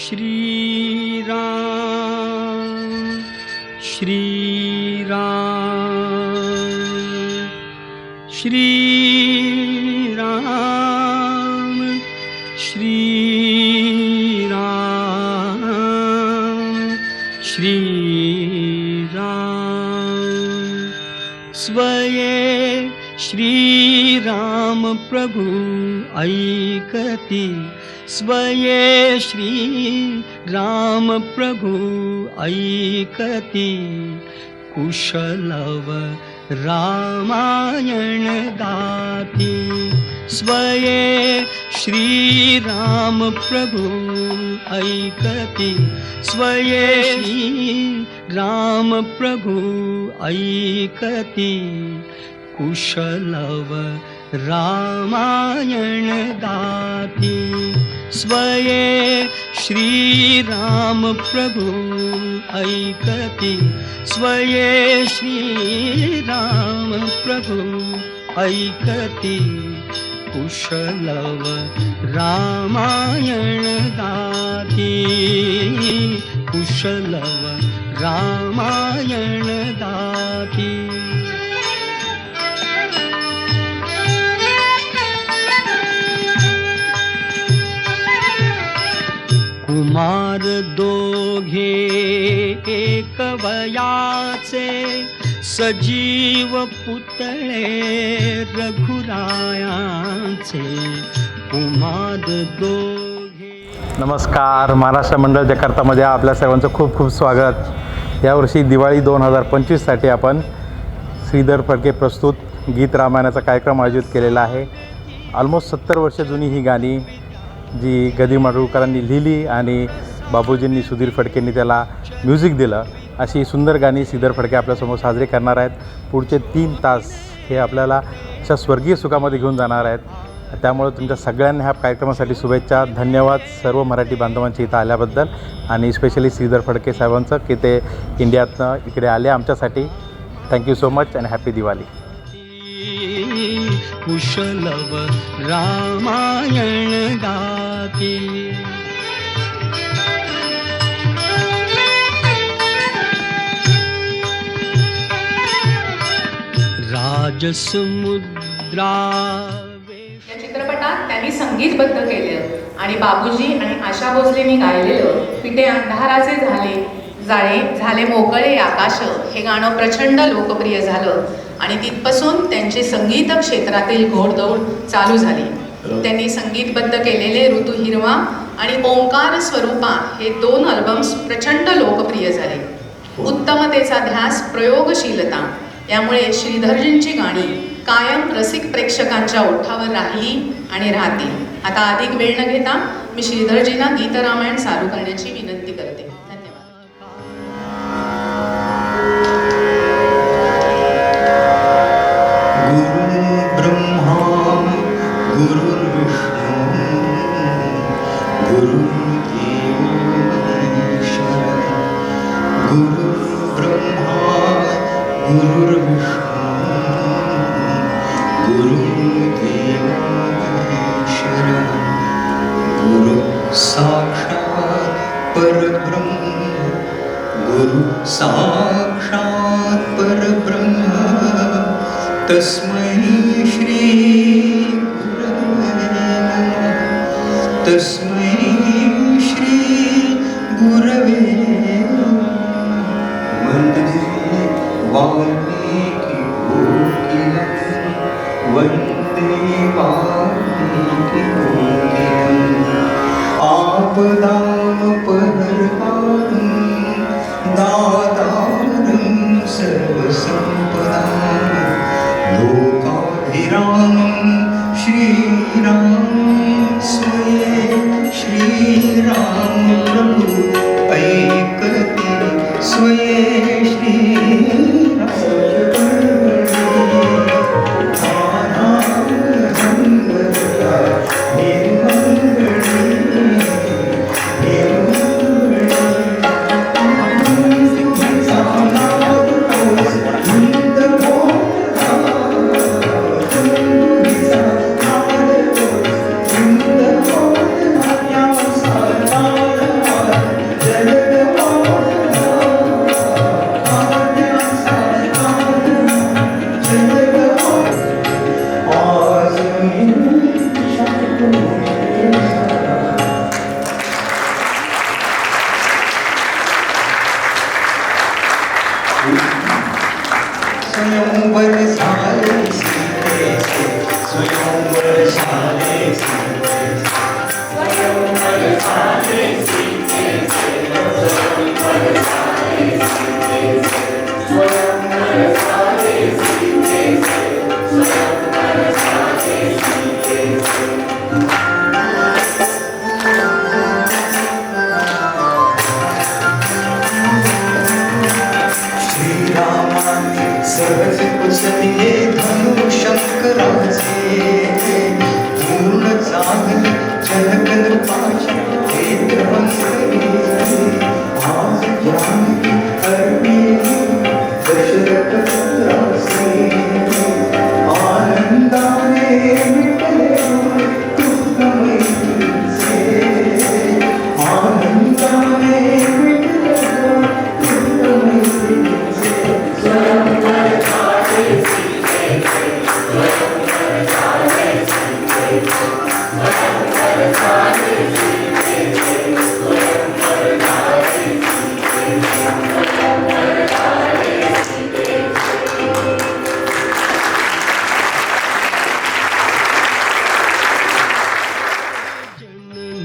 श्री राम श्री राम श्री राम श्री राम श्री राम स्वये श्री राम प्रभु ऐकती स्वये श्री राम प्रभु ऐकती कुशलव रामायण गाती स्वये श्री राम प्रभु ऐकती स्वये श्री राम प्रभु ऐकती कुशलव रामायण गाती स्वये श्री राम प्रभु ऐकती स्वये श्री राम प्रभु ऐकती कुशलव रामायण गाती कुशलव रामायण गाती कुमार दोघे एक वयाचे सजीव पुतळे रघुरायांचे कुमार दोघे. नमस्कार. महाराष्ट्र मंडळ जकार्तामध्ये आपल्या सर्वांचं खूप खूप स्वागत. यावर्षी दिवाळी 2025साठी आपण श्रीधर फडके प्रस्तुत गीत रामायणाचा कार्यक्रम आयोजित केलेला आहे. ऑलमोस्ट 70 वर्ष जुनी ही गाणी जी ग. दि. माडगूळकरांनी लिहिली आणि बाबूजींनी सुधीर फडकेंनी त्याला म्युझिक दिलं, अशी सुंदर गाणी श्रीधर फडके आपल्यासमोर साजरी करणार आहेत. पुढचे 3 तास हे आपल्याला अशा स्वर्गीय सुखामध्ये घेऊन जाणार आहेत. त्यामुळे तुमच्या सगळ्यांना ह्या कार्यक्रमासाठी शुभेच्छा. धन्यवाद सर्व मराठी बांधवांची इथं आल्याबद्दल आणि स्पेशली श्रीधर फडके साहेबांचं की ते इंडियातनं इकडे आले आमच्यासाठी. थँक्यू सो मच आणि हॅपी दिवाळी. कुशलव रामायण गाती राजसमुद्रा. या चित्रपटात त्यांनी संगीतबद्ध केलं आणि बाबूजी आणि आशा भोसलेंनी गायलेलं पिटे अंधाराचे झाले मोकळे आकाश हे गाणं प्रचंड लोकप्रिय झालं आणि तिथपासून त्यांची संगीत क्षेत्रातील घोडदौड चालू झाली. त्यांनी संगीतबद्ध केलेले ऋतू हिरवा आणि ओंकार स्वरूपा हे 2 अल्बम्स प्रचंड लोकप्रिय झाले. उत्तमतेचा ध्यास, प्रयोगशीलता यामुळे श्रीधरजींची गाणी कायम रसिक प्रेक्षकांच्या ओठावर राहिली आणि राहतील. आता अधिक वेळ न घेता मी श्रीधरजींना गीत रामायण चालू करण्याची विनंती करते. साक्षात् परब्रह्म तस्मै श्री गुरवे तस्मै श्री गुरवे वन्दे वाल्मीकि कोकिलं वन्दे वाल्मीकि कोकिलं आपदामपहर्तारं दातारं सर्वसम्पदां लोकाभिरामं श्रीराम स्वये श्रीराम प्रभु ऐकति स्वये श्रीराम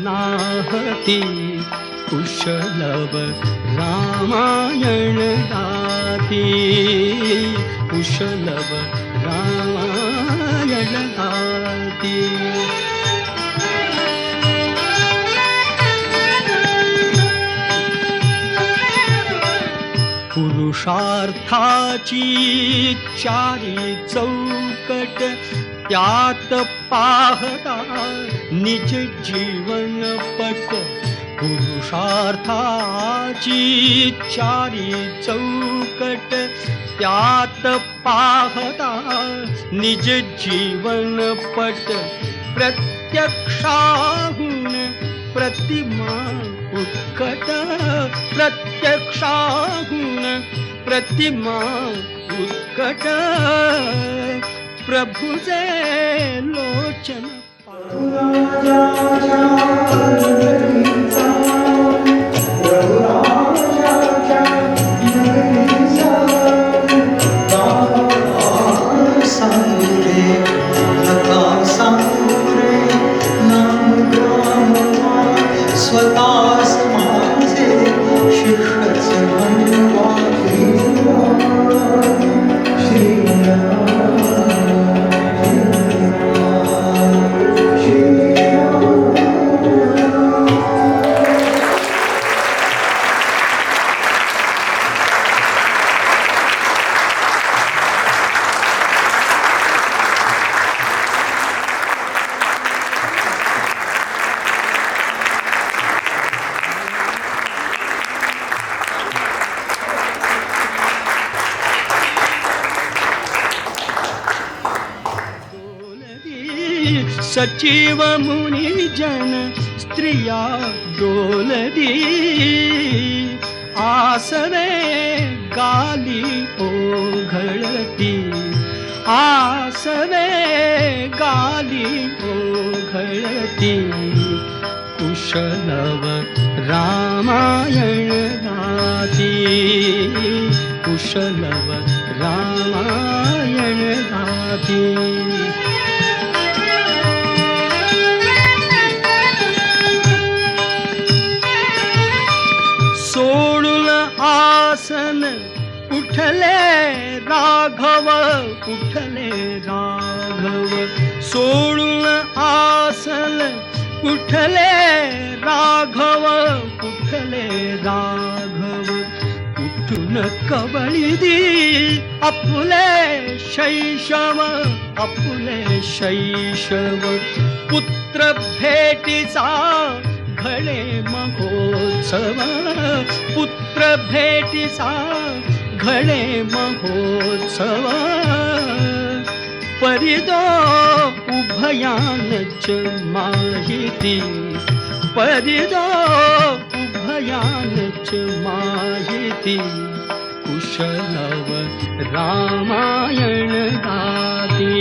नाहती कुशलव रामायण गाती कुशलव रामायण गाती पुरुषार्थाची चारी चौकट त्यात पाहता निज जीवन पट पुरुषार्थाची चारी चौकट त्यात पाहता निज जीवन पट प्रत्यक्षाहून प्रतिमा उत्कट प्रत्यक्षाहून प्रतिमा उत्कट प्रभुजे लोचन सचिव मुनी जन स्त्रिया डोलदी आसवे गाली ओघळती आसवे गाली ओघळती कुशलव रामायण गाती कुशलव रामायण गाती सोडून आसन उठले राघव उठले राघव सोडून आसन उठले राघव उठले राघव उठून कवळी दी आपुले शैशव आपुले शैशव पुत्र भेटीचा घडे महोत्सव पुत्र भेटीचा घडे महोत्सव परिदो उभयानच माहिती परिदो उभयानच माहिती कुशलव रामायण गाती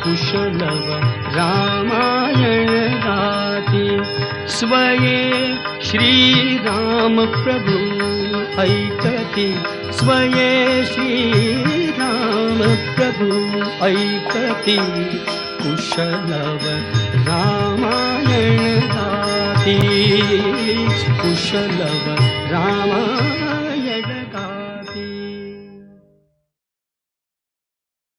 कुशलव रामायण गाती स्वये श्रीराम प्रभु ऐकती स्वये श्रीराम प्रभु ऐकती कुशलव रामायण गाती कुशलव रामायण